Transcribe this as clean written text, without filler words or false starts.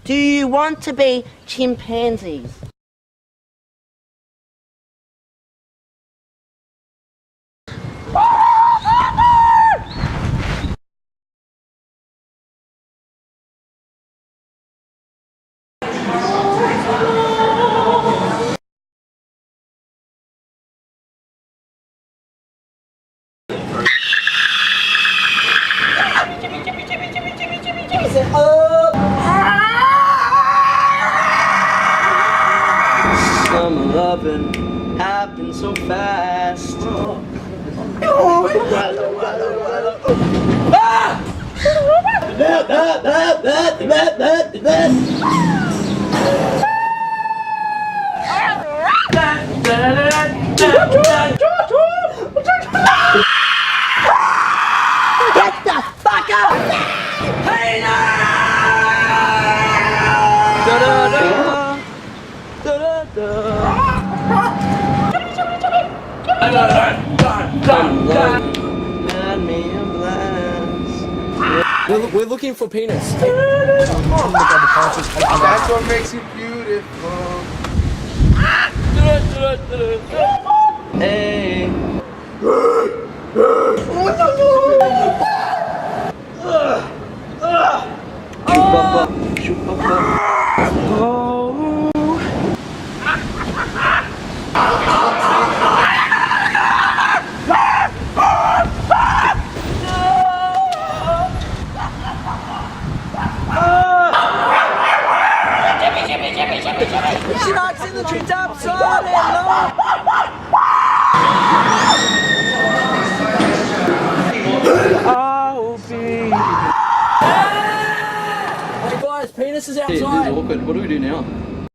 Do you want to be chimpanzees? Summer loving happens so fast. Get the fuck up! Hey now! We're looking for penis. That's what makes you beautiful. Hey. She knocks in the treetops all day long. Hey guys, penis is outside. This is awkward. What do we do now?